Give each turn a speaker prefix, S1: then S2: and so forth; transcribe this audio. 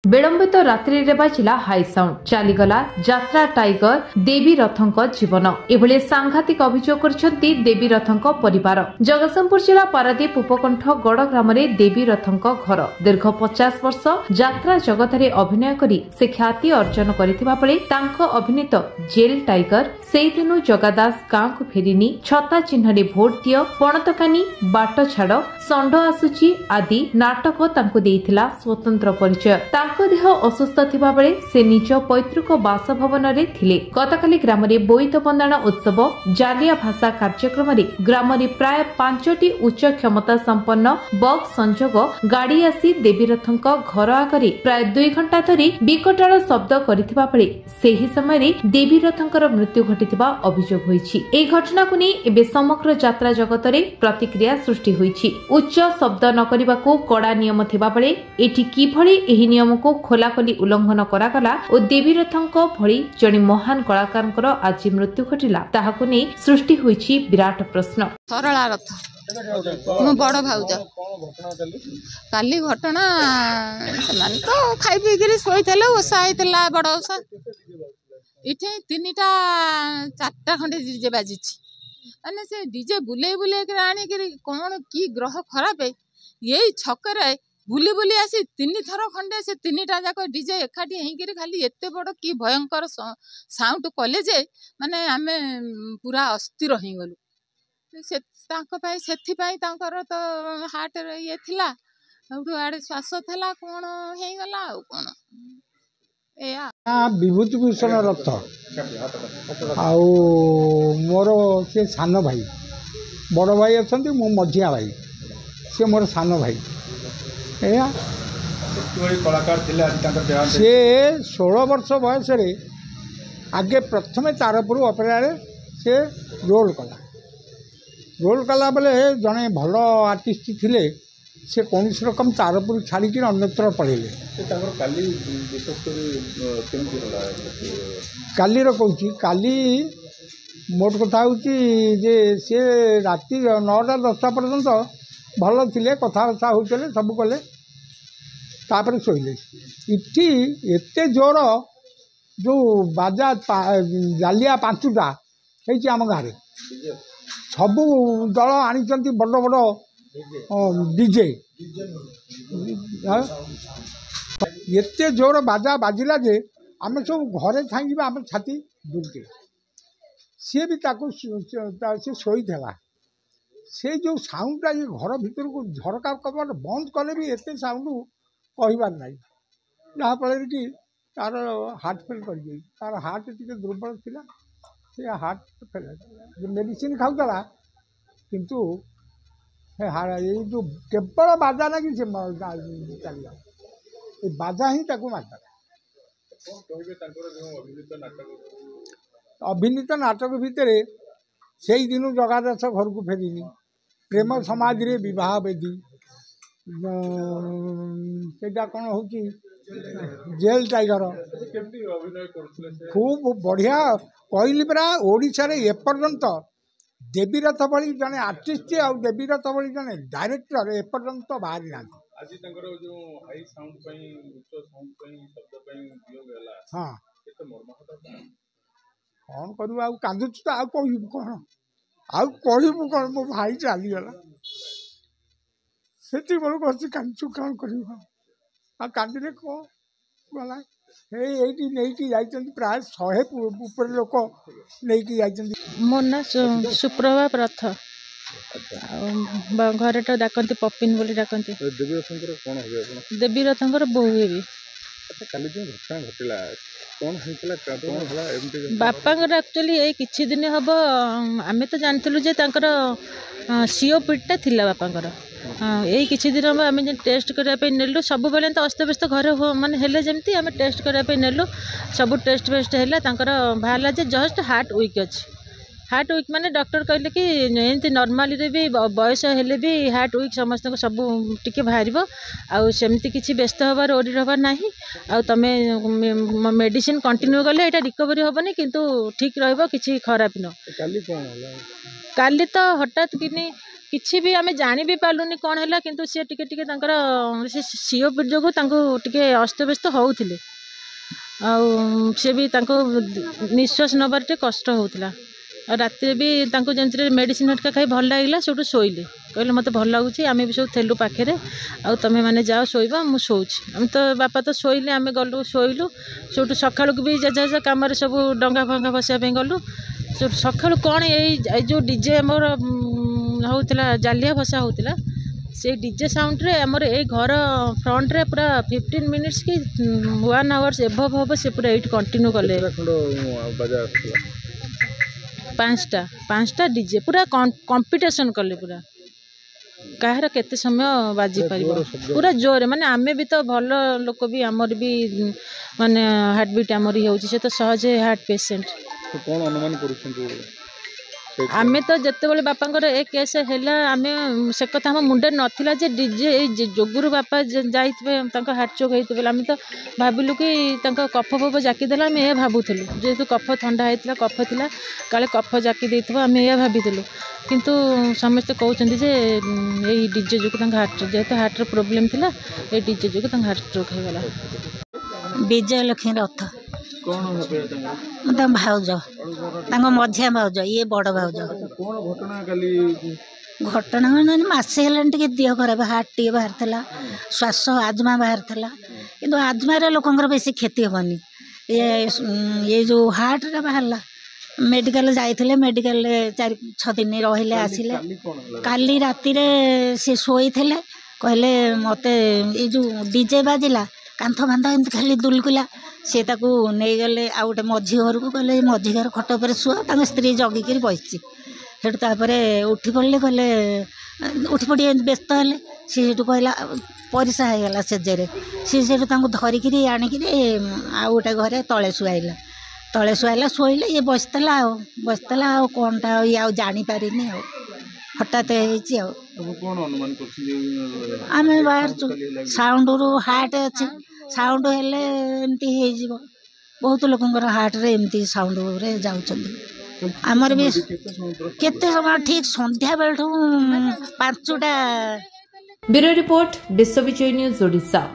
S1: विलंबित रात्रि रे बाजिला हाई साउंड चलीगला यात्रा टाइगर देवी रथंक जीवन एभली सांघातिक अभियोग करछंती देवी रथंक परिवार। जगतसिंहपुर जिला पारादीप उपकंठ गड़ ग्राम देवी रथंक घर दीर्घ 50 वर्ष यात्रा जगत रे अभिनय करी से ख्याति अर्जन करथिबा बेले तांको अभिनीत जेल टाइगर सेई दिनु जगादास गाँ को फेरिनी छता चिन्हरे भोट दियो पणतकानी बाट छाड़ षंड आसुची आदि नाटक तांको देइथिला स्वतंत्र परिचय। तांको देह असुस्थ थिबा बेले से निज पैतृक बासभवन रे थिले। गतकाली ग्राम रे बोईत बंदाण उत्सव जालिया भाषा कार्यक्रम रे ग्राम रे प्राय 5टी उच्च क्षमता संपन्न बक्स संजोग गाड़ी आसी देवीरथंक घर आगरे प्राय 2 घंटा धरी बिकटाळ शब्द करिथिबा बेले सेही समय रे देवीरथंकर मृत्यु घटिथिबा अभियोग होईछि। एई घटना को नै एबे समग्र यात्रा जगत रे प्रतिक्रिया सृष्टि होईछि। उच्च शब्द न करिबाको कड़ा नियम थिबा बेले एठी किभଳି एही नियम को खोलाखोली उल्लंघन करागला और देवीरथंक भଳି जणी महान कलाकारंकर आज मृत्यु घटिला ताहाको नै सृष्टि होईछि विराट प्रश्न।
S2: सरला रथ मो बड़ भाउज काली घटना समान तो खाई पी के सोईथले ओसा आइतला बड़ ओसा इठे 3टा 4टा खंडे डीजे बाजिछि माने से डीजे बुले बुले के आनी के कोन की ग्रह खराब है यही छकरे बुली बुली आसी 3 थर खंडे से 3टा जाक डीजे एकाठी हेकि खाली एते बड़ की भयंकर साउंड कले जे माने आमे पूरा अस्थिर हो गलु से सेथि पाई तांकर तो हार्ट ये थिला आड़े श्वास थला कोन हे गला आ कोन
S3: विभूति भूषण रथ आउ मोर से सान भाई बड़ भाई अच्छा मो मझिया भाई से मोर सान भाई
S4: कलाकार
S3: से 16 वर्ष बयस आगे प्रथम तारपुर अपेरा से रोल कला बेले जड़े भल आर्टिस्ट थिले से कौन रकम तारपुर छाड़ी अन्यत्र पढ़ेले काली कहूँ काली मोट कथा हूँ सी राति 9टा 10टा पर्यंत भल थे कथा होते सब कले तापर शोले इटी एते जोर जो बाजा जालिया 5टा है आम गाँव सबू दल आनी बड़ बड़ डीजे एते जोर बाजा बाजिला जे आम सब घरे थी आम छाती दुर्गे सी भी से शोई से जो साउंडटा ये घर भीतर को झरका कबाट बंद कले भी एते साउंड कहबार ना जहाँफल कि तार हार्ट फेल कर तार हार्ट टी दुर्बल थिला से हार्ट फेल मेडिसिन खाऊला किंतु ये जो केवल बाजा ना कि चल बाजा ही मारदा अभिनीत नाटक भितर से दिन जगादास घर को फेरिनी प्रेम समाज रे विवाह वेदी सेटा कौन हो जेल टाइगर खूब बढ़िया कहली परा ओडिशा रे एपर्यंत देवीरथ भली जने आर्टिस्ट आ देवीरथ भली जने डायरेक्टर एपर्यंत बाहरी ना हाँ कौन करू कांदुच तो कहबू कौन कहबू कौन मो भाई चलीगला से बड़े कांचु कौन कर कांदे कौन गला ये नहीं प्राय 100 ऊपर लोक नहीं
S5: मो ना सुप्रभा रथ घर तो डाकती पपिन बोली डाकती देवीरथंकर बोहू हेबी बापांकर एक्चुअली ये किछि दिन हम आम तो जानलु जे सीओपीटा थिला बापांकर यही किछि दिन हम आम टेस्ट करने नेलु सब बेले तो अस्तव्यस्त घर माने हेले जमती आम टेस्ट करने नेलु सब टेस्ट वेस्ट है बाहर जे जस्ट हार्ट वीक अच्छी हार्ट वीक माने डॉक्टर कहले कि एमती नॉर्मली रे भी बयस हेले भी हार्ट वीक समस्त को सब टिके बाहर आउ सेमती किछि व्यस्त हबार ओडी हबार नाही आ तमे मेडिसिन कंटिन्यू कले एटा रिकवरी होबनी किंतु ठीक रहबो किछि खराब न काली तो हठात किनी किसी भी आम जानी भी पार्लुनि कौन है कि सी टे से सीओपी जो टे अस्तव्यस्त होते सी भी निश्वास नबार टे कष्ट होता रात भी जमी मेडिसिन हटका खाई भल लगे से शोले कहले मत भल लगुच आम भी सब थेलु पाखे आ तुम्हें मैंने जाओ शोबा मुझे शोची आम तो बापा तो शोले आम गलु शोलु से सका भी जेजा जेजा कम सब डंगा फंगा बसापी गलु से सका कौन ये जो डीजे आमर होता जालिया भसा होता से डीजे साउंड रे आमर ए घर फ्रंट रे पूरा 15 मिनिट्स कि 1 आवर्स एभव हम से पूरा ये कंटिन्यू कले 5टा डीजे पूरा कंपटीशन कले पूरा कहार केते समय बाजी पार पूरा जोर माने आमे भी तो भल लोक भी आमर भी माने हार्ट बीट आमर हो तो सहज हार्ट पेसेंट
S4: तो कौन अनुमान करूछन
S5: आमे तो जिते बापा ए केस है आमे से कथा हम मुंडे नाला जे डीजे जोगुरु बापा जाइए हार्ट चोक होते आम तो भाविलु कि कफ फफ जाकीदेला आम यह भावुलु जेहेतु कफ थंडा होता कफ थी काले कफ जाकी देव आम यह भाविलु किंतु समस्ते कहते जे यही डीजे जो हार्ट जेहेतु हार्ट प्रोब्लेम थी ये डीजे जो हार्ट स्ट्रोक होगला।
S6: विजय लक्ष्मी रथ
S4: कौन
S6: भाज मझिया भाज ये बड़ भाज
S4: कौन घटना काली
S6: घटना मसे है देह खराब हार्ट टी बाहर श्वास आजमा बाहर कि आजमार लोकंर बेसी क्षति हेनी ये जो हार्ट रे बाहर मेडिकल जाइए मेडिकल 4-6 दिन रहिले आसिले काली राति सी शोई कहले मत ये जो डीजे बाजिला कांथ फांथ एमती खाली दुलकुला सी नहीं गले आ गए मझी घर को कहले मझी घर खट पर शुआ स्त्री जगिकी बसची उठी पड़े कहले उठी पड़ी व्यस्त हेले सी कहला परिसा होगला सेजेरे सी धरिकी आणिकी आ गए घरे तले शुआला शोले ये बसला कौनटा ये जापारे हठात आम बाहर साउंड रू हार्ट अच्छे साउंड हेले एमती हो बहुत लोकंर हार्ट रे एमती साउंड रे जाउछंदी आमर भी केते समय ठीक संध्या बेलठू 5टा।
S1: ब्यूरो रिपोर्ट विश्व विजय न्यूज ओडिशा।